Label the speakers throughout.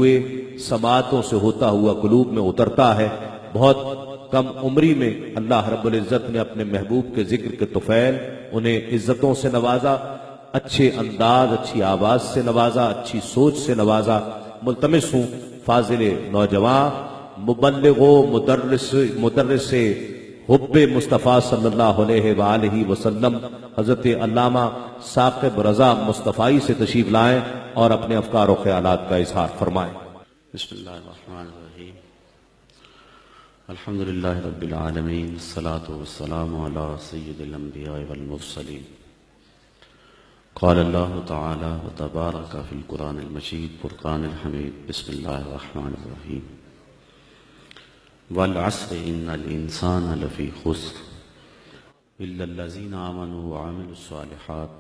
Speaker 1: ہوئے سماعتوں سے ہوتا ہوا قلوب میں اترتا ہے۔ بہت کم عمری میں اللہ رب العزت نے اپنے محبوب کے ذکر کے طفیل انہیں عزتوں سے نوازا، اچھے انداز، اچھی آواز سے نوازا، اچھی سوچ سے نوازا۔ ملتمس ہوں فاضل نوجوان، مبلغ و مدرس حب مصطفیٰ صلی اللہ علیہ وآلہ وسلم حضرت علامہ ثاقب رضا مصطفی سے تشریف لائیں اور اپنے افکار و خیالات کا اظہار فرمائیں۔
Speaker 2: بسم اللہ الرحمن الرحیم، الحمدللہ رب العالمین، الصلاة والسلام علی سید الانبیاء والمرسلین۔ قال اللہ تعالی وتبارک فی القرآن المجید فرقان الحمید، بسم اللہ الرحمن الرحیم۔ والعصر ان الانسان لفی خسر الا الذین آمنوا وعملوا الصالحات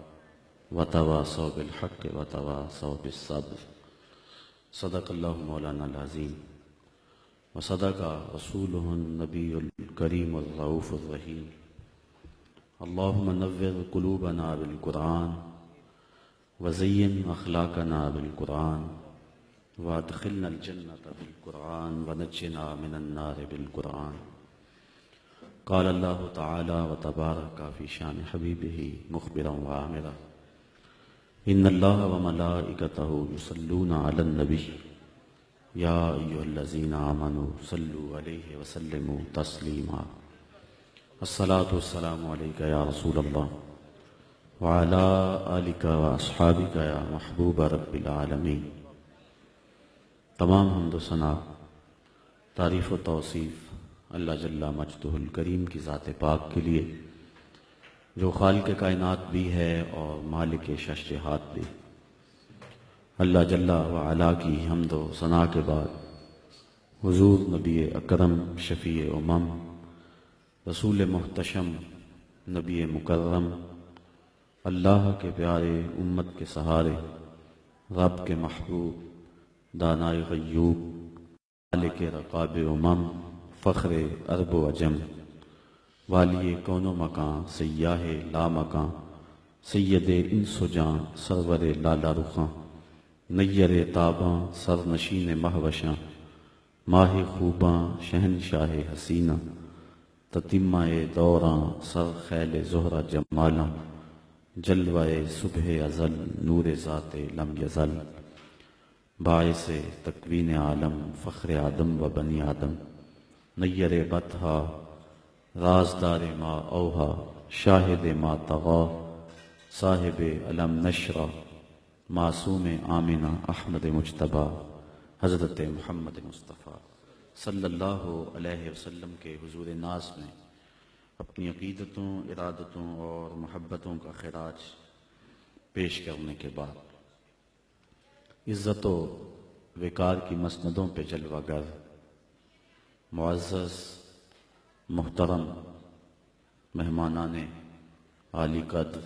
Speaker 2: وتواصوا بالحق وتواصوا بالصبر۔ صدق اللہ مولانا العظیم وصدق رسولہ النبی الکریم الرؤوف الرحیم۔ اللہم نور قلوبنا بالقرآن وزین اخلاقنا بالقرآن وادخلنا الجنة بالقرآن ونجنا من النار بالقرآن۔ قال اللہ تعالی وتبارک فی شان حبیبہ مخبرا وآمرا، ان اللہ وملائکتہ یصلون علی النبی یا ایھا الذین آمنوا صلوا علیہ وسلموا تسلیما۔ الصلاۃ والسلام علیک یا رسول اللہ وعلی آلک واصحابک یا محبوب رب العالمین۔ تمام حمد و ثنا، تعریف و توصیف اللہ جل مجدہ الکریم کی ذات پاک کے لیے، جو خالق کائنات بھی ہے اور مالک شش جہات بھی۔ اللہ جل وعلا کی حمد و ثنا کے بعد حضور نبی اکرم شفیع امم، رسول محتشم، نبی مکرم، اللہ کے پیارے، امت کے سہارے، رب کے محبوب، دانائے غیوب، مالک رقاب امم، فخر عرب و عجم، والی کون و مکان، سیاہ لا مکان، سید انس و جان، سرور لالا رخاں، نیر تاباں، سر نشین مہوشاں، ماہ خوباں، شہنشاہ حسینہ، تتمہ دوراں، سر خیل زہرہ جمالاں، جلوہ صبح ازل، نور ذات لم یزل، باعث تکوین عالم، فخر آدم و بنی آدم، نیر بطحا، رازدار ما اوہا، شاہد ما طغا، صاحب علم نشرہ، معصوم آمنہ، احمد مجتبیٰ، حضرت محمد مصطفیٰ صلی اللہ علیہ وسلم کے حضور ناز میں اپنی عقیدتوں، ارادتوں اور محبتوں کا خراج پیش کرنے کے بعد عزت و وقار کی مسندوں پہ جلوہ گر معزز محترم مہمانان عالی قدر،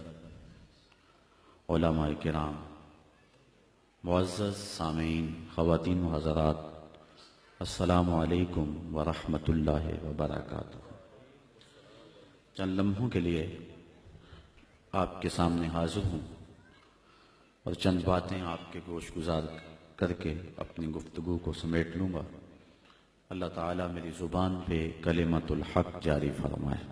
Speaker 2: علماء کرام، معزز سامعین، خواتین و حضرات، السلام علیکم ورحمۃ اللہ وبرکاتہ۔ چند لمحوں کے لیے آپ کے سامنے حاضر ہوں اور چند باتیں آپ کے گوش گزار کر کے اپنی گفتگو کو سمیٹ لوں گا۔ اللہ تعالیٰ میری زبان پہ کلمۃ الحق جاری فرمائے۔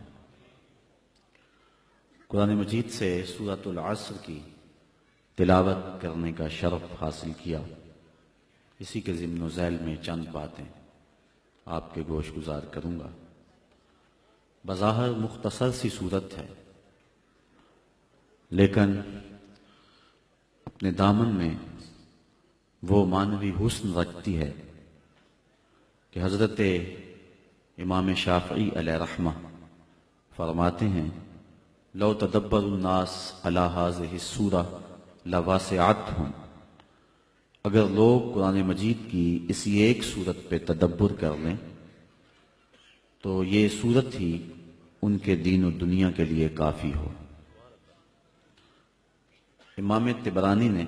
Speaker 2: قرآن مجید سے سورۃ العصر کی تلاوت کرنے کا شرف حاصل کیا، اسی کے ضمن و ذیل میں چند باتیں آپ کے گوش گزار کروں گا۔ بظاہر مختصر سی صورت ہے، لیکن اپنے دامن میں وہ معنوی حسن رکھتی ہے کہ حضرت امام شافعی علیہ رحمہ فرماتے ہیں، لو تدبر الناس علی ہذہ السورہ لواسعتہم، اگر لوگ قرآن مجید کی اسی ایک صورت پہ تدبر کر لیں تو یہ صورت ہی ان کے دین و دنیا کے لیے کافی ہو۔ امام طبرانی نے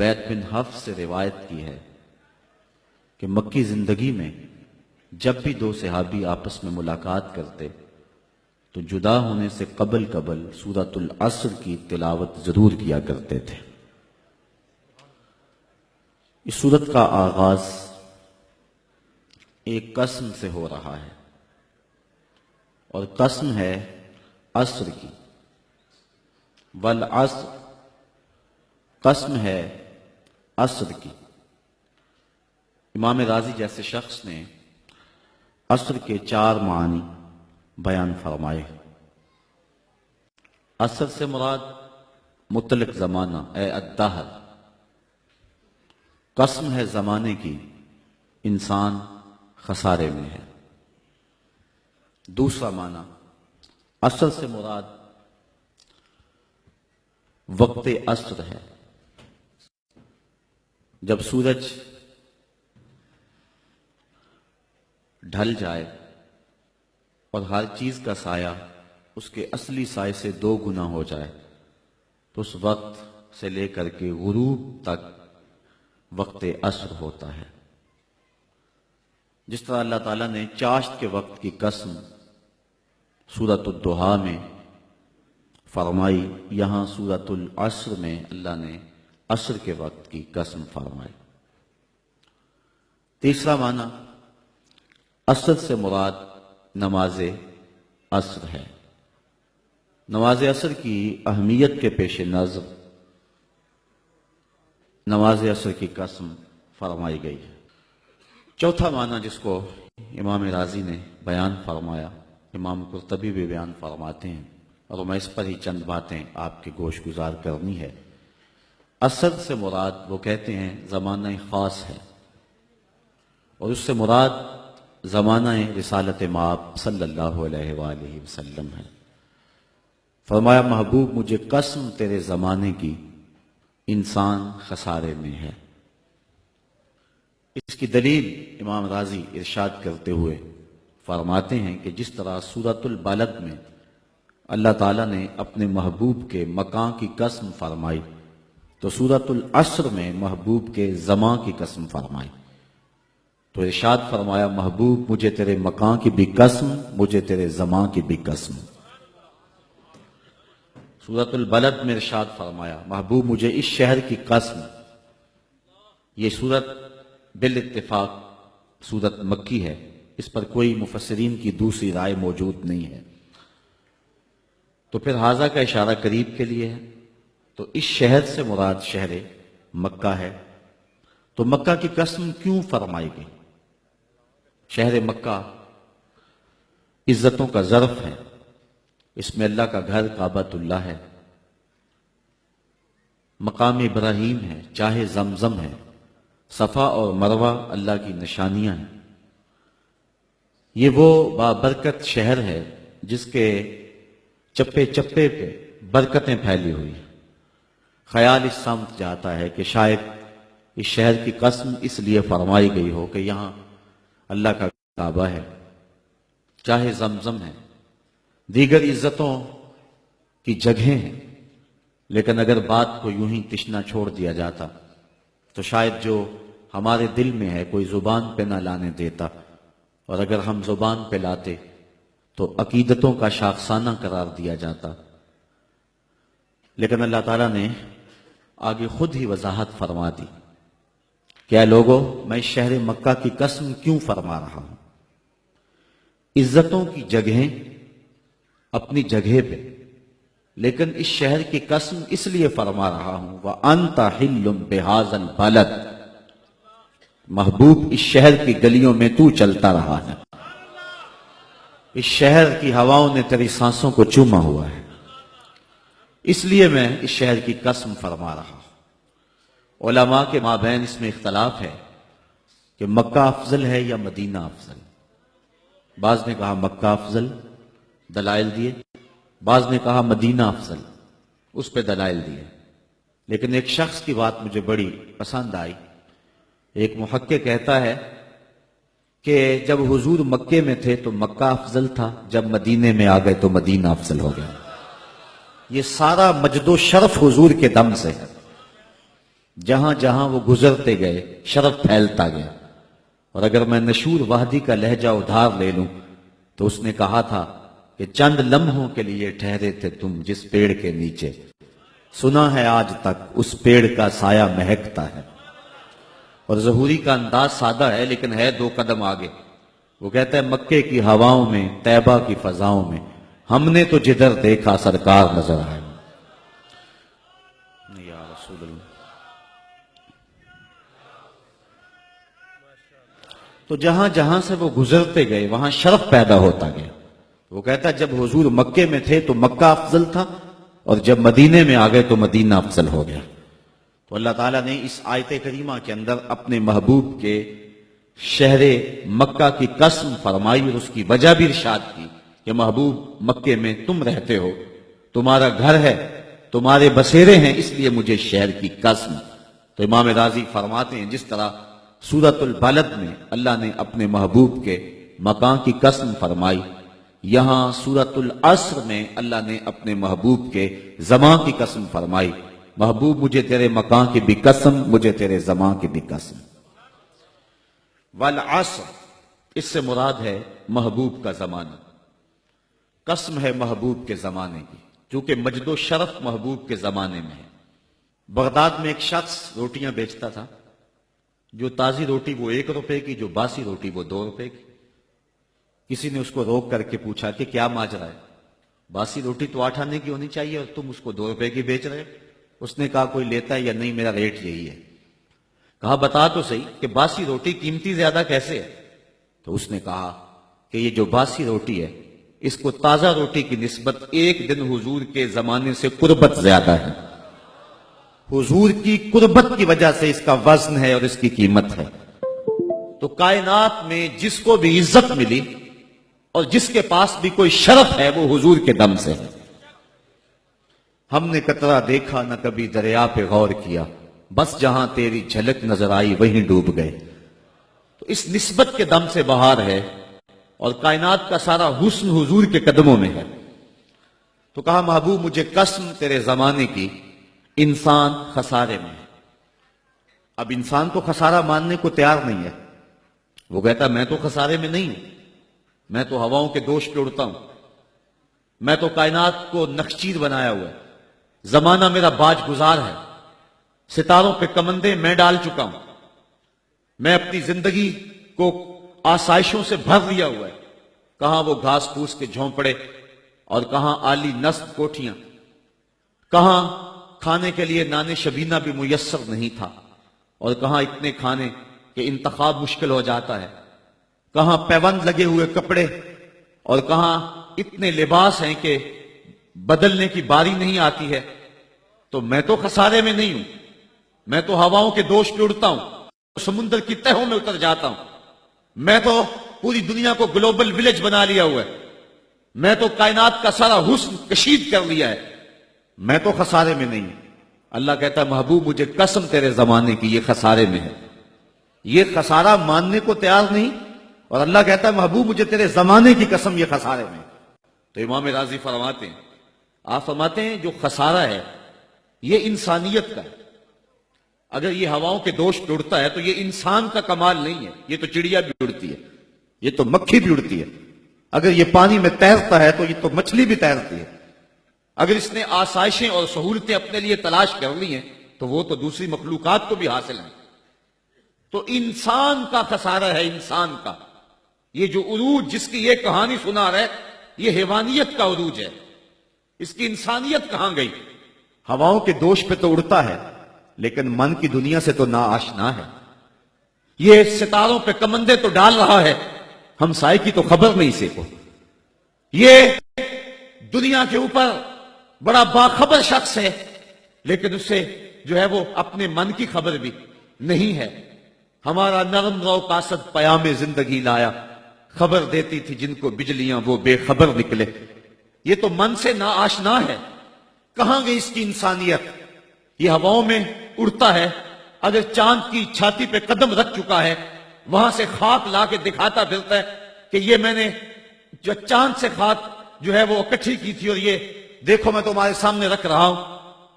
Speaker 2: عبید بن حفص سے روایت کی ہے کہ مکی زندگی میں جب بھی دو صحابی آپس میں ملاقات کرتے تو جدا ہونے سے قبل سورۃ العصر کی تلاوت ضرور کیا کرتے تھے۔ اس سورت کا آغاز ایک قسم سے ہو رہا ہے، اور قسم ہے عصر کی، والعصر، قسم ہے عصر کی۔ امام رازی جیسے شخص نے عصر کے 4 معنی بیان فرمائے۔ عصر سے مراد مطلق زمانہ اے الدہر، قسم ہے زمانے کی، انسان خسارے میں ہے۔ دوسرا معنی، عصر سے مراد وقت عصر ہے، جب سورج ڈھل جائے اور ہر چیز کا سایہ اس کے اصلی سائے سے 2 گنا ہو جائے، تو اس وقت سے لے کر کے غروب تک وقت عصر ہوتا ہے۔ جس طرح اللہ تعالیٰ نے چاشت کے وقت کی قسم سورۃ الضحیٰ میں فرمائی، یہاں سورۃ العصر میں اللہ نے عصر کے وقت کی قسم فرمائی۔ تیسرا معنی، عصر سے مراد نماز عصر ہے۔ نماز عصر کی اہمیت کے پیش نظر نماز عصر کی قسم فرمائی گئی ہے۔ چوتھا معنی جس کو امام رازی نے بیان فرمایا، امام قرطبی بھی بیان فرماتے ہیں، اور میں اس پر ہی چند باتیں آپ کے گوش گزار کرنی ہے۔ عصر سے مراد وہ کہتے ہیں زمانہ خاص ہے، اور اس سے مراد زمانہ رسالت مآب صلی اللہ علیہ وآلہ وسلم ہے۔ فرمایا محبوب مجھے قسم تیرے زمانے کی، انسان خسارے میں ہے۔ اس کی دلیل امام رازی ارشاد کرتے ہوئے فرماتے ہیں کہ جس طرح سورۃ البلد میں اللہ تعالیٰ نے اپنے محبوب کے مکان کی قسم فرمائی، تو سورۃ العصر میں محبوب کے زمان کی قسم فرمائی۔ تو ارشاد فرمایا محبوب مجھے تیرے مکان کی بھی قسم، مجھے تیرے زمان کی بھی قسم۔ سورۃ البلد میں ارشاد فرمایا محبوب مجھے اس شہر کی قسم۔ یہ سورت بالاتفاق سورت مکی ہے، اس پر کوئی مفسرین کی دوسری رائے موجود نہیں ہے۔ تو پھر حاذا کا اشارہ قریب کے لیے ہے، تو اس شہر سے مراد شہر مکہ ہے۔ تو مکہ کی قسم کیوں فرمائی گئی؟ شہر مکہ عزتوں کا ظرف ہے، اس میں اللہ کا گھر کعبۃ اللہ ہے، مقام ابراہیم ہے، چاہے زمزم ہے، صفا اور مروہ اللہ کی نشانیاں ہیں۔ یہ وہ بابرکت شہر ہے جس کے چپے چپے پہ برکتیں پھیلی ہوئی ہیں۔ خیال اس سمت جاتا ہے کہ شاید اس شہر کی قسم اس لیے فرمائی گئی ہو کہ یہاں اللہ کا کعبہ ہے، چاہے زمزم ہے، دیگر عزتوں کی جگہیں ہیں۔ لیکن اگر بات کو یوں ہی تشنا چھوڑ دیا جاتا تو شاید جو ہمارے دل میں ہے کوئی زبان پہ نہ لانے دیتا، اور اگر ہم زبان پہ لاتے تو عقیدتوں کا شاخسانہ قرار دیا جاتا۔ لیکن اللہ تعالیٰ نے آگے خود ہی وضاحت فرما دی کہ اے لوگو میں اس شہر مکہ کی قسم کیوں فرما رہا ہوں۔ عزتوں کی جگہیں اپنی جگہ پہ، لیکن اس شہر کی قسم اس لیے فرما رہا ہوں وَأَنْتَ حِلٌّ بِهَذَا الْبَلَدِ، محبوب اس شہر کی گلیوں میں تو چلتا رہا ہے، اس شہر کی ہواؤں نے تیری سانسوں کو چوما ہوا ہے، اس لیے میں اس شہر کی قسم فرما رہا ہوں۔ علماء کے مابین اس میں اختلاف ہے کہ مکہ افضل ہے یا مدینہ افضل۔ بعض نے کہا مکہ افضل، دلائل دیے، بعض نے کہا مدینہ افضل، اس پہ دلائل دیے۔ لیکن ایک شخص کی بات مجھے بڑی پسند آئی۔ ایک محقق کہتا ہے کہ جب حضور مکے میں تھے تو مکہ افضل تھا، جب مدینے میں آ گئے تو مدینہ افضل ہو گیا۔ یہ سارا مجد و شرف حضور کے دم سے ہے، جہاں جہاں وہ گزرتے گئے شرف پھیلتا گیا۔ اور اگر میں نشور وحدی کا لہجہ ادھار لے لوں تو اس نے کہا تھا کہ چند لمحوں کے لیے ٹھہرے تھے تم جس پیڑ کے نیچے، سنا ہے آج تک اس پیڑ کا سایہ مہکتا ہے۔ اور ظہوری کا انداز سادہ ہے لیکن ہے 2 قدم آگے. وہ کہتا ہے مکے کی ہواؤں میں، طیبہ کی فضاؤں میں ہم نے تو جدھر دیکھا سرکار نظر آئے. یا رسول اللہ. تو جہاں جہاں سے وہ گزرتے گئے وہاں شرف پیدا ہوتا گیا. وہ کہتا ہے جب حضور مکے میں تھے تو مکہ افضل تھا، اور جب مدینے میں آ گئے تو مدینہ افضل ہو گیا. تو اللہ تعالیٰ نے اس آیت کریمہ کے اندر اپنے محبوب کے شہر مکہ کی قسم فرمائی اور اس کی وجہ بھی ارشاد کی کہ محبوب مکے میں تم رہتے ہو، تمہارا گھر ہے، تمہارے بسیرے ہیں، اس لیے مجھے شہر کی قسم. تو امام راضی فرماتے ہیں جس طرح سورۃ البلد میں اللہ نے اپنے محبوب کے مکان کی قسم فرمائی، یہاں سورۃ العصر میں اللہ نے اپنے محبوب کے زمان کی قسم فرمائی. محبوب مجھے تیرے مکان کی بھی قسم، مجھے تیرے زمان کی بھی قسم. والعصر اس سے مراد ہے محبوب کا زمانہ، قسم ہے محبوب کے زمانے کی، چونکہ مجد و شرف محبوب کے زمانے میں ہے. بغداد میں ایک شخص روٹیاں بیچتا تھا، جو تازی روٹی وہ 1 روپے کی، جو باسی روٹی وہ 2 روپے کی. کسی نے اس کو روک کر کے پوچھا کہ کیا ماجرا ہے، باسی روٹی تو 8 آنے کی ہونی چاہیے اور تم اس کو 2 روپے کی بیچ رہے. اس نے کہا کوئی لیتا ہے یا نہیں، میرا ریٹ یہی ہے. کہا بتا تو صحیح کہ باسی روٹی قیمتی زیادہ کیسے ہے؟ تو اس نے کہا کہ یہ جو باسی روٹی ہے اس کو تازہ روٹی کی نسبت 1 دن حضور کے زمانے سے قربت زیادہ ہے. حضور کی قربت کی وجہ سے اس کا وزن ہے اور اس کی قیمت ہے. تو کائنات میں جس کو بھی عزت ملی اور جس کے پاس بھی کوئی شرف ہے وہ حضور کے دم سے ہے. ہم نے قطرہ دیکھا نہ کبھی دریا پہ غور کیا، بس جہاں تیری جھلک نظر آئی وہیں ڈوب گئے. تو اس نسبت کے دم سے بہار ہے اور کائنات کا سارا حسن حضور کے قدموں میں ہے. تو کہا محبوب مجھے قسم تیرے زمانے کی، انسان خسارے میں ہے. اب انسان تو خسارہ ماننے کو تیار نہیں ہے. وہ کہتا میں تو خسارے میں نہیں ہوں، میں تو ہواؤں کے دوش پہ اڑتا ہوں، میں تو کائنات کو نخچیر بنایا ہوا ہے، زمانہ میرا باج گزار ہے، ستاروں پہ کمندے میں ڈال چکا ہوں، میں اپنی زندگی کو آسائشوں سے بھر لیا ہوا ہے. کہاں وہ گھاس پھوس کے جھونپڑے اور کہاں عالی نصب کوٹھیاں، کہاں کھانے کے لیے نان شبینہ بھی میسر نہیں تھا، اور کہاں اتنے کھانے کہ انتخاب مشکل ہو جاتا ہے، کہاں پیوند لگے ہوئے کپڑے اور کہاں اتنے لباس ہیں کہ بدلنے کی باری نہیں آتی ہے. تو میں تو خسارے میں نہیں ہوں، میں تو ہواؤں کے دوش پہ اڑتا ہوں، سمندر کی تہوں میں اتر جاتا ہوں، میں تو پوری دنیا کو گلوبل ولیج بنا لیا ہوا ہے، میں تو کائنات کا سارا حسن کشید کر لیا ہے، میں تو خسارے میں نہیں ہوں. اللہ کہتا ہے محبوب مجھے قسم تیرے زمانے کی یہ خسارے میں ہے. یہ خسارہ ماننے کو تیار نہیں، اور اللہ کہتا ہے محبوب مجھے تیرے زمانے کی قسم یہ خسارے میں. تو امام راضی فرماتے ہیں، آپ فرماتے ہیں جو خسارہ ہے یہ انسانیت کا ہے. اگر یہ ہواؤں کے دوش پہ اڑتا ہے تو یہ انسان کا کمال نہیں ہے، یہ تو چڑیا بھی اڑتی ہے، یہ تو مکھی بھی اڑتی ہے. اگر یہ پانی میں تیرتا ہے تو یہ تو مچھلی بھی تیرتی ہے. اگر اس نے آسائشیں اور سہولتیں اپنے لیے تلاش کر لی ہیں تو وہ تو دوسری مخلوقات کو بھی حاصل ہیں. تو انسان کا خسارہ ہے، انسان کا. یہ جو عروج جس کی یہ کہانی سنا رہے یہ حیوانیت کا عروج ہے، اس کی انسانیت کہاں گئی؟ ہواؤں کے دوش پہ تو اڑتا ہے لیکن من کی دنیا سے تو نا آشنا ہے. یہ ستاروں پہ کمندے تو ڈال رہا ہے، ہمسائے کی تو خبر نہیں اسے کو. یہ دنیا کے اوپر بڑا باخبر شخص ہے لیکن اس سے جو ہے وہ اپنے من کی خبر بھی نہیں ہے. ہمارا نرم رو قاصد پیام زندگی لایا، خبر دیتی تھی جن کو بجلیاں وہ بے خبر نکلے. یہ تو من سے نا آشنا ہے. کہاں گئی اس کی انسانیت؟ یہ ہواؤں میں اڑتا ہے، اگر چاند کی چھاتی پہ قدم رکھ چکا ہے وہاں سے خاک لا کے دکھاتا پھرتا ہے کہ یہ میں نے جو چاند سے خاک جو ہے وہ اکٹھی کی تھی اور یہ دیکھو میں تمہارے سامنے رکھ رہا ہوں.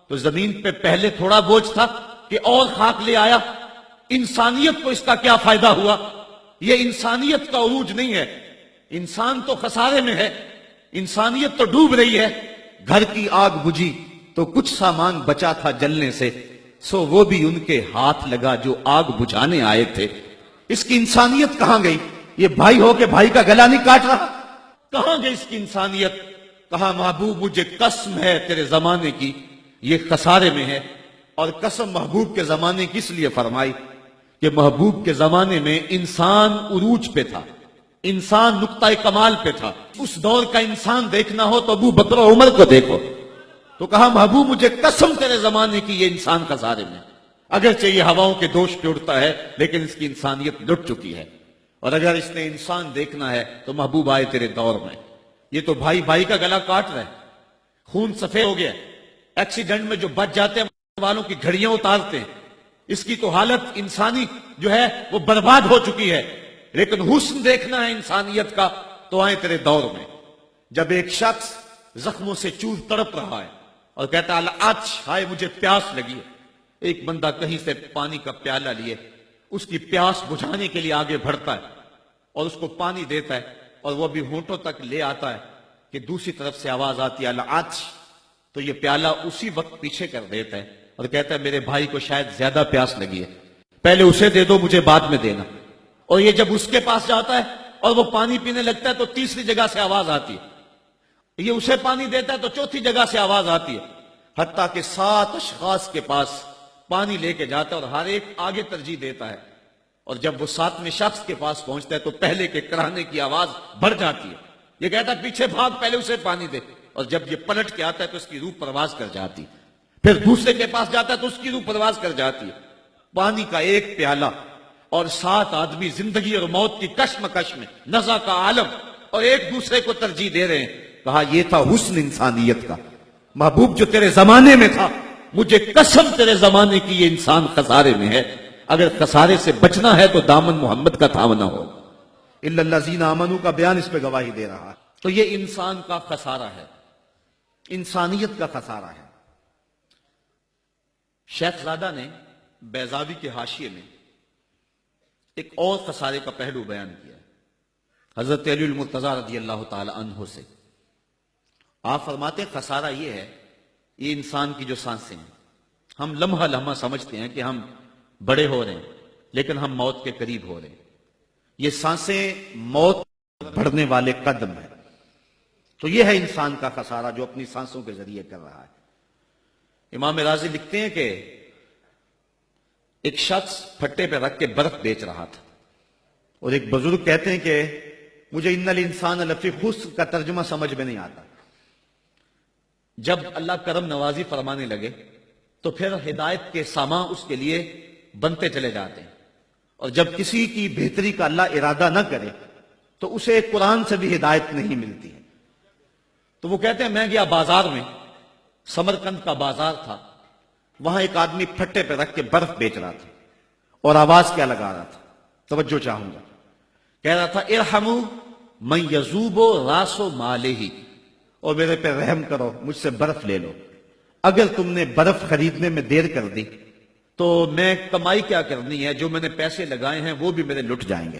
Speaker 2: تو زمین پہ پہلے تھوڑا بوجھ تھا کہ اور خاک لے آیا. انسانیت کو اس کا کیا فائدہ ہوا؟ یہ انسانیت کا عروج نہیں ہے. انسان تو خسارے میں ہے، انسانیت تو ڈوب رہی ہے. گھر کی آگ بجھی تو کچھ سامان بچا تھا جلنے سے،
Speaker 3: سو وہ بھی ان کے ہاتھ لگا جو آگ بجھانے آئے تھے۔ اس کی انسانیت کہاں گئی؟ یہ بھائی ہو کے بھائی کا گلا نہیں کاٹ رہا؟ کہاں گئی اس کی انسانیت؟ کہا محبوب مجھے قسم ہے تیرے زمانے کی، یہ خسارے میں ہے۔ اور قسم محبوب کے زمانے کی اس لیے فرمائی کہ محبوب کے زمانے میں انسان عروج پہ تھا، انسان نقطہ کمال پہ تھا۔ اس دور کا انسان دیکھنا ہو تو ابو بکر و عمر کو دیکھو۔ تو کہا محبوب مجھے قسم تیرے زمانے کی یہ انسان خسارے میں، اگرچہ یہ ہواؤں کے دوش پہ اڑتا ہے لیکن اس کی انسانیت لٹ چکی ہے۔ اور اگر اس نے انسان دیکھنا ہے تو محبوب آئے تیرے دور میں۔ یہ تو بھائی بھائی کا گلا کاٹ رہا ہے، خون سفید ہو گیا، ایکسیڈنٹ میں جو بچ جاتے ہیں والوں کی گھڑیاں اتارتے ہیں، اس کی تو حالت انسانی جو ہے وہ برباد ہو چکی ہے۔ لیکن حسن دیکھنا ہے انسانیت کا تو آئے تیرے دور میں۔ جب ایک شخص زخموں سے چور تڑپ رہا ہے اور کہتا ہے اللہ ہائے مجھے پیاس لگی ہے، ایک بندہ کہیں سے پانی کا پیالہ لیے اس کی پیاس بجھانے کے لیے آگے بڑھتا ہے اور اس کو پانی دیتا ہے اور وہ بھی ہونٹوں تک لے آتا ہے کہ دوسری طرف سے آواز آتی ہے اللہ تو یہ پیالہ اسی وقت پیچھے کر دیتا ہے اور کہتا ہے میرے بھائی کو شاید زیادہ پیاس لگی ہے، پہلے اسے دے دو مجھے بعد میں دینا۔ اور یہ جب اس کے پاس جاتا ہے اور وہ پانی پینے لگتا ہے تو تیسری جگہ سے آواز آتی ہے، یہ اسے پانی دیتا ہے تو چوتھی جگہ سے آواز آتی ہے، حتیٰ کہ 7 اشخاص کے پاس پانی لے کے جاتا ہے اور ہر ایک آگے ترجیح دیتا ہے۔ اور جب وہ 7ویں شخص کے پاس پہنچتا ہے تو پہلے کے کراہنے کی آواز بڑھ جاتی ہے، یہ کہتا ہے پیچھے بھاگ پہلے اسے پانی دے۔ اور جب یہ پلٹ کے آتا ہے تو اس کی روح پرواز کر جاتی، پھر دوسرے کے پاس جاتا ہے تو اس کی روح پرواز کر جاتی ہے۔ پانی کا ایک پیالہ اور 7 آدمی زندگی اور موت کی کشمکش میں، نزع کا عالم، اور ایک دوسرے کو ترجیح دے رہے ہیں۔ کہا یہ تھا حسن انسانیت کا۔ محبوب جو تیرے زمانے میں تھا، مجھے قسم تیرے زمانے کی یہ انسان خسارے میں ہے۔ اگر خسارے سے بچنا ہے تو دامن محمد کا تھامنا ہو۔ الا الذین آمنوا کا بیان اس پہ گواہی دے رہا ہے۔ تو یہ انسان کا خسارہ ہے، انسانیت کا خسارہ ہے۔ شیخ زادہ نے بیضاوی کے حاشیے میں ایک اور خسارے کا پہلو بیان کیا ہے حضرت علی المرتضیٰ رضی اللہ تعالی عنہ سے۔ آپ فرماتے ہیں خسارہ یہ ہے، یہ انسان کی جو سانسیں ہیں، ہم لمحہ لمحہ سمجھتے ہیں کہ ہم بڑے ہو رہے ہیں لیکن ہم موت کے قریب ہو رہے ہیں۔ یہ سانسیں موت بڑھنے والے قدم ہیں۔ تو یہ ہے انسان کا خسارہ جو اپنی سانسوں کے ذریعے کر رہا ہے۔ امام راضی لکھتے ہیں کہ ایک شخص پھٹے پہ رکھ کے برف بیچ رہا تھا اور ایک بزرگ کہتے ہیں کہ مجھے ان الانسان لفی خسر کا ترجمہ سمجھ میں نہیں آتا۔ جب اللہ کرم نوازی فرمانے لگے تو پھر ہدایت کے سامان اس کے لیے بنتے چلے جاتے ہیں، اور جب کسی کی بہتری کا اللہ ارادہ نہ کرے تو اسے قرآن سے بھی ہدایت نہیں ملتی ہے۔ تو وہ کہتے ہیں میں گیا بازار میں، سمرقند کا بازار تھا، وہاں ایک آدمی پھٹے پہ رکھ کے برف بیچ رہا تھا اور آواز کیا لگا رہا تھا، توجہ چاہوں گا، کہہ رہا تھا ارحموا من یذوب راس مالہ، اور میرے پہ رحم کرو مجھ سے برف لے لو، اگر تم نے برف خریدنے میں دیر کر دی تو میں کمائی کیا کرنی ہے، جو میں نے پیسے لگائے ہیں وہ بھی میرے لٹ جائیں گے،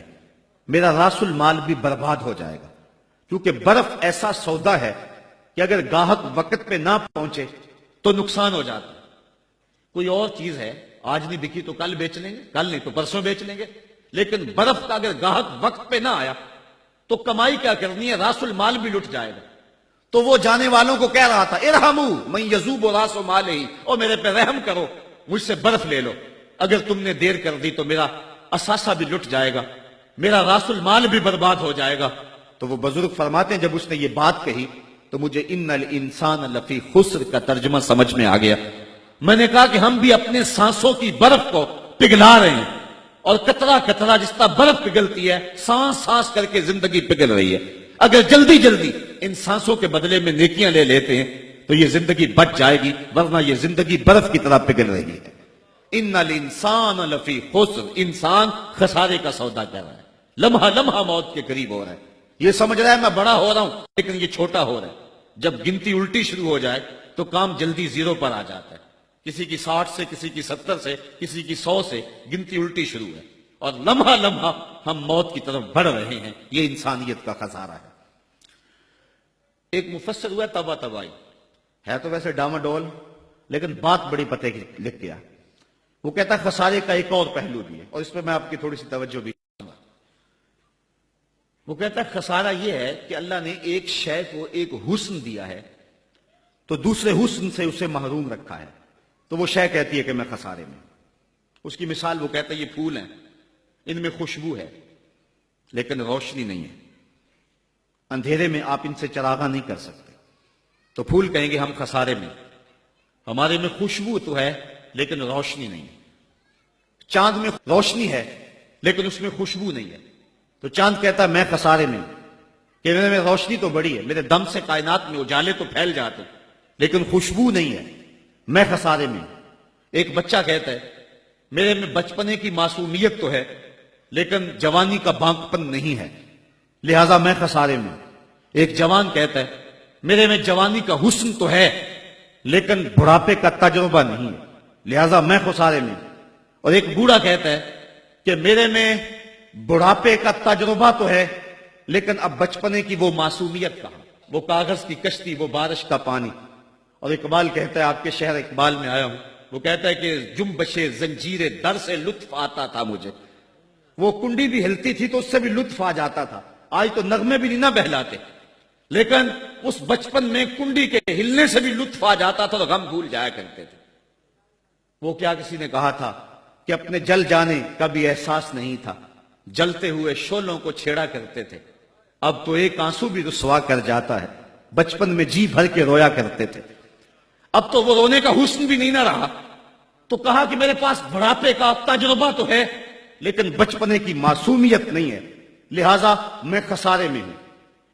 Speaker 3: میرا راس المال بھی برباد ہو جائے گا، کیونکہ برف ایسا سودا ہے کہ اگر گاہک وقت پہ نہ پہنچے تو نقصان ہو جاتا ہے۔ کوئی اور چیز ہے آج نہیں بکی تو کل بیچ لیں گے، کل نہیں تو پرسوں بیچ لیں گے، لیکن برف کا اگر گاہک وقت پہ نہ آیا تو کمائی کیا کرنی ہے، راس المال بھی لٹ جائے گا۔ تو وہ جانے والوں کو کہہ رہا تھا ارحموا من یذوب راس مالہ، اور میرے پہ رحم کرو مجھ سے برف لے لو، اگر تم نے دیر کر دی تو میرا اثاثہ بھی لٹ جائے گا، میرا راس المال بھی برباد ہو جائے گا۔ تو وہ بزرگ فرماتے ہیں جب اس نے یہ بات کہی تو مجھے ان الانسان لفی خسر کا ترجمہ سمجھ میں آ گیا۔ میں نے کہا کہ ہم بھی اپنے سانسوں کی برف کو پگھلا رہے ہیں، اور قطرہ قطرہ جس طرح برف پگھلتی ہے، سانس سانس کر کے زندگی پگھل رہی ہے۔ اگر جلدی جلدی ان سانسوں کے بدلے میں نیکیاں لے لیتے ہیں تو یہ زندگی بچ جائے گی، ورنہ یہ زندگی برف کی طرح پگھل رہی ہے۔ ان الانسان لفی خسر، انسان خسارے کا سودا کر رہا ہے، لمحہ لمحہ موت کے قریب ہو رہا ہے، یہ سمجھ رہا ہے میں بڑا ہو رہا ہوں لیکن یہ چھوٹا ہو رہا ہے۔ جب گنتی الٹی شروع ہو جائے تو کام جلدی زیرو پر آ جاتا ہے، کسی کی 60 سے، کسی کی 70 سے، کسی کی 100 سے گنتی الٹی شروع ہے، اور لمحہ لمحہ ہم موت کی طرف بڑھ رہے ہیں۔ یہ انسانیت کا خسارہ ہے۔ ایک مفسر ہوا تبا تبائی، ہے تو ویسے ڈاما ڈول لیکن بات بڑی پتے کی لکھ گیا۔ وہ کہتا ہے خسارے کا ایک اور پہلو بھی ہے، اور اس پہ میں آپ کی تھوڑی سی توجہ بھی کروں گا۔ وہ کہتا ہے خسارہ یہ ہے کہ اللہ نے ایک شے کو ایک حسن دیا ہے تو دوسرے حسن سے اسے محروم رکھا ہے، تو وہ شے کہتی ہے کہ میں خسارے میں۔ اس کی مثال وہ کہتا ہے یہ پھول ہیں، ان میں خوشبو ہے لیکن روشنی نہیں ہے، اندھیرے میں آپ ان سے چراغاں نہیں کر سکتے، تو پھول کہیں گے ہم خسارے میں، ہمارے میں خوشبو تو ہے لیکن روشنی نہیں ہے۔ چاند میں روشنی ہے لیکن اس میں خوشبو نہیں ہے، تو چاند کہتا ہے میں خسارے میں کہ میرے میں روشنی تو بڑی ہے، میرے دم سے کائنات میں اجالے تو پھیل جاتے لیکن خوشبو نہیں ہے، میں خسارے میں۔ ایک بچہ کہتا ہے میرے میں بچپنے کی معصومیت تو ہے لیکن جوانی کا بانکپن نہیں ہے، لہذا میں خسارے میں۔ ایک جوان کہتا ہے میرے میں جوانی کا حسن تو ہے لیکن بڑھاپے کا تجربہ نہیں ہے، لہذا میں خسارے میں۔ اور ایک بوڑھا کہتا ہے کہ میرے میں بڑھاپے کا تجربہ تو ہے لیکن اب بچپنے کی وہ معصومیت کہاں، وہ کاغذ کی کشتی، وہ بارش کا پانی۔ اور اقبال کہتا ہے، آپ کے شہر اقبال میں آیا ہوں، وہ کہتا ہے کہ جنبش زنجیر در سے لطف آتا تھا مجھے، وہ کنڈی بھی ہلتی تھی تو اس سے بھی لطف آ جاتا تھا، آج تو نغمے بھی نہیں نہ بہلاتے، لیکن اس بچپن میں کنڈی کے ہلنے سے بھی لطف آ جاتا تھا تو غم بھول جایا کرتے تھے۔ وہ کیا کسی نے کہا تھا کہ اپنے جل جانے کا بھی احساس نہیں تھا، جلتے ہوئے شعلوں کو چھیڑا کرتے تھے، اب تو ایک آنسو بھی رسوا کر جاتا ہے، بچپن میں جی بھر کے رویا کرتے تھے، اب تو وہ رونے کا حسن بھی نہیں نہ رہا۔ تو کہا کہ میرے پاس بڑھاپے کا تجربہ تو ہے لیکن بچپنے کی معصومیت نہیں ہے، لہذا میں خسارے میں ہوں۔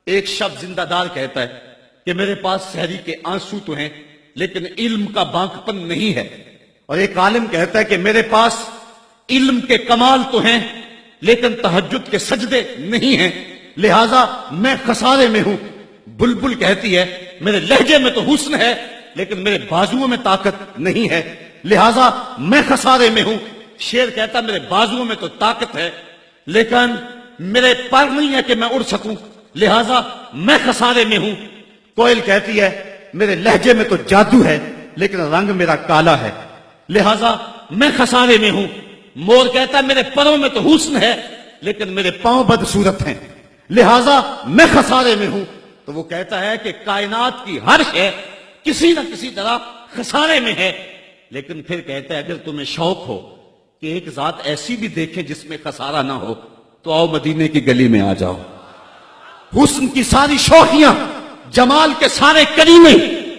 Speaker 3: ایک شب زندہ دار کہتا ہے کہ میرے پاس سحری کے آنسو تو ہیں لیکن علم کا بانکپن نہیں ہے، اور ایک عالم کہتا ہے کہ میرے پاس علم کے کمال تو ہیں لیکن تہجد کے سجدے نہیں ہیں، لہذا میں خسارے میں ہوں۔ بلبل کہتی ہے میرے لہجے میں تو حسن ہے لیکن میرے بازوؤں میں طاقت نہیں ہے، لہذا میں خسارے میں ہوں۔ شیر کہتا میرے بازوؤں میں تو طاقت ہے لیکن میرے پر نہیں ہے کہ میں اڑ سکوں، لہذا میں خسارے میں ہوں۔ کوئل کہتی ہے میرے لہجے میں تو جادو ہے لیکن رنگ میرا کالا ہے، لہذا میں خسارے میں ہوں۔ مور کہتا ہے میرے پروں میں تو حسن ہے لیکن میرے پاؤں بدصورت ہیں، لہذا میں خسارے میں ہوں۔ تو وہ کہتا ہے کہ کائنات کی ہر شے کسی نہ کسی طرح خسارے میں ہے، لیکن پھر کہتا ہے اگر تمہیں شوق ہو کہ ایک ذات ایسی بھی دیکھیں جس میں خسارہ نہ ہو تو آؤ مدینے کی گلی میں آ جاؤ۔ حسن کی ساری شوخیاں، جمال کے سارے کریمے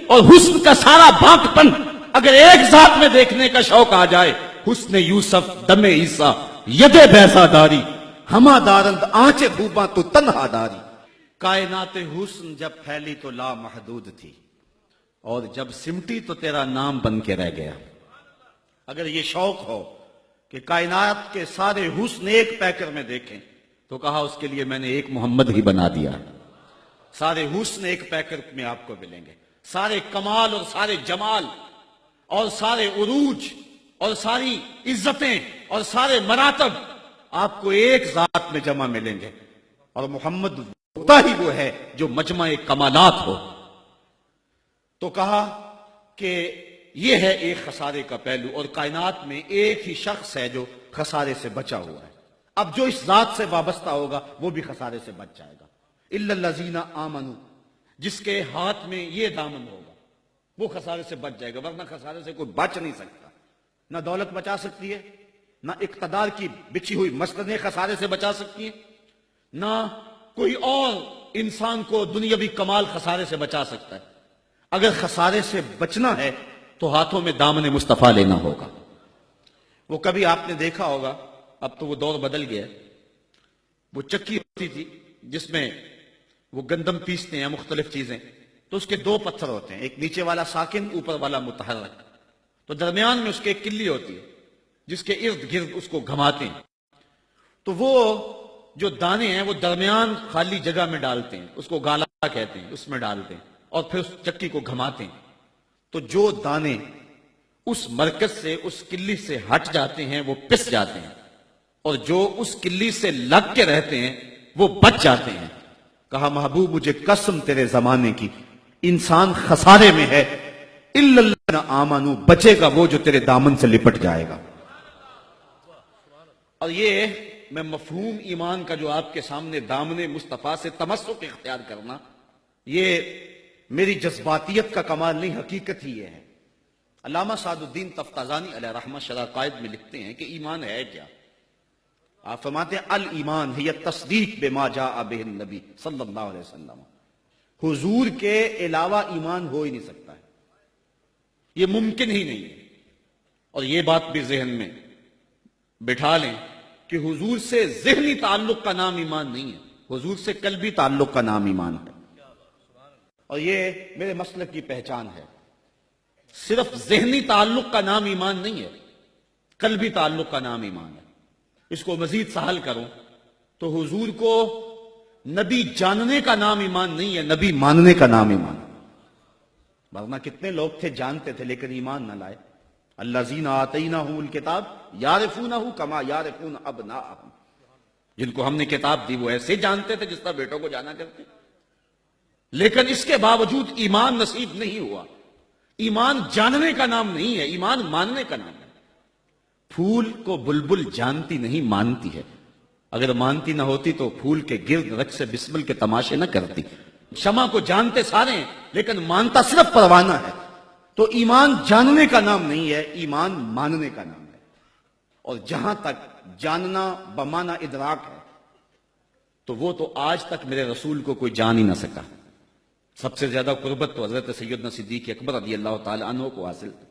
Speaker 3: اور حسن کا سارا بانکپن اگر ایک ذات میں دیکھنے کا شوق آ جائے، حسن یوسف دم عیسیٰ ید بیضا داری، ہما دارند آنچ خوباں تو تنہا داری۔ کائنات حسن جب پھیلی تو لا محدود تھی اور جب سمٹی تو تیرا نام بن کے رہ گیا۔ اگر یہ شوق ہو کہ کائنات کے سارے حسن ایک پیکر میں دیکھیں تو کہا اس کے لیے میں نے ایک محمد ہی بنا دیا۔ سارے حسن ایک پیکر میں آپ کو ملیں گے، سارے کمال اور سارے جمال اور سارے عروج اور ساری عزتیں اور سارے مراتب آپ کو ایک ذات میں جمع ملیں گے، اور محمد ہوتا ہی وہ ہے جو مجمع کمالات ہو۔ تو کہا کہ یہ ہے ایک خسارے کا پہلو، اور کائنات میں ایک ہی شخص ہے جو خسارے سے بچا ہوا ہے۔ اب جو اس ذات سے وابستہ ہوگا وہ بھی خسارے سے بچ جائے گا۔ الا الذین آمنوا، جس کے ہاتھ میں یہ دامن ہوگا وہ خسارے سے بچ جائے گا، ورنہ خسارے سے کوئی بچ نہیں سکتا۔ نہ دولت بچا سکتی ہے، نہ اقتدار کی بچھی ہوئی مسندیں خسارے سے بچا سکتی ہیں، نہ کوئی اور انسان کو دنیاوی کمال خسارے سے بچا سکتا ہے۔ اگر خسارے سے بچنا ہے تو ہاتھوں میں دامن مصطفیٰ لینا ہوگا۔ وہ کبھی آپ نے دیکھا ہوگا، اب تو وہ دور بدل گیا، وہ چکی ہوتی تھی جس میں وہ گندم پیستے ہیں مختلف چیزیں، تو اس کے دو پتھر ہوتے ہیں، ایک نیچے والا ساکن، اوپر والا متحرک، تو درمیان میں اس کے ایک کلی ہوتی ہے جس کے ارد گرد اس کو گھماتے ہیں، تو وہ جو دانے ہیں وہ درمیان خالی جگہ میں ڈالتے ہیں، اس کو گالا کہتے ہیں، اس میں ڈالتے ہیں اور پھر اس چکی کو گھماتے ہیں، تو جو دانے اس مرکز سے اس کلی سے ہٹ جاتے ہیں وہ پس جاتے ہیں، اور جو اس کلی سے لگ کے رہتے ہیں وہ بچ جاتے ہیں۔ کہا محبوب مجھے قسم تیرے زمانے کی، انسان خسارے میں ہے، الا الذین آمنوا، بچے گا وہ جو تیرے دامن سے لپٹ جائے گا۔ اور یہ میں مفہوم ایمان کا جو آپ کے سامنے دامن مصطفیٰ سے تمسک اختیار کرنا، یہ میری جذباتیت کا کمال نہیں، حقیقت ہی یہ ہے۔ علامہ سعد الدین تفتازانی علیہ رحمہ شرح قائد میں لکھتے ہیں کہ ایمان ہے کیا؟ آپ فرماتے ہیں الایمان ہی تصدیق بما جاء بہ النبی صلی اللہ علیہ وسلم۔ حضور کے علاوہ ایمان ہو ہی نہیں سکتا ہے، یہ ممکن ہی نہیں ہے۔ اور یہ بات بھی ذہن میں بٹھا لیں کہ حضور سے ذہنی تعلق کا نام ایمان نہیں ہے، حضور سے قلبی تعلق کا نام ایمان ہے۔ اور یہ میرے مسلک کی پہچان ہے، صرف ذہنی تعلق کا نام ایمان نہیں ہے، قلبی تعلق کا نام ایمان ہے۔ اس کو مزید سہل کروں تو حضور کو نبی جاننے کا نام ایمان نہیں ہے، نبی ماننے کا نام ایمان ہے۔ ورنہ کتنے لوگ تھے جانتے تھے لیکن ایمان نہ لائے۔ الذین آتیناہم الکتاب یعرفونہ کما یعرفون ابناءہم، جن کو ہم نے کتاب دی وہ ایسے جانتے تھے جس طرح بیٹوں کو جانا کرتے، لیکن اس کے باوجود ایمان نصیب نہیں ہوا۔ ایمان جاننے کا نام نہیں ہے، ایمان ماننے کا نام ہے۔ پھول کو بلبل جانتی نہیں، مانتی ہے۔ اگر مانتی نہ ہوتی تو پھول کے گرد رقص سے بسمل کے تماشے نہ کرتی۔ شمع کو جانتے سارے ہیں لیکن مانتا صرف پروانہ ہے۔ تو ایمان جاننے کا نام نہیں ہے، ایمان ماننے کا نام ہے۔ اور جہاں تک جاننا بمعنی ادراک ہے تو وہ تو آج تک میرے رسول کو کوئی جان ہی نہ سکا۔ سب سے زیادہ قربت تو حضرت سیدنا صدیق اکبر رضی اللہ تعالی عنہ کو حاصل تھی۔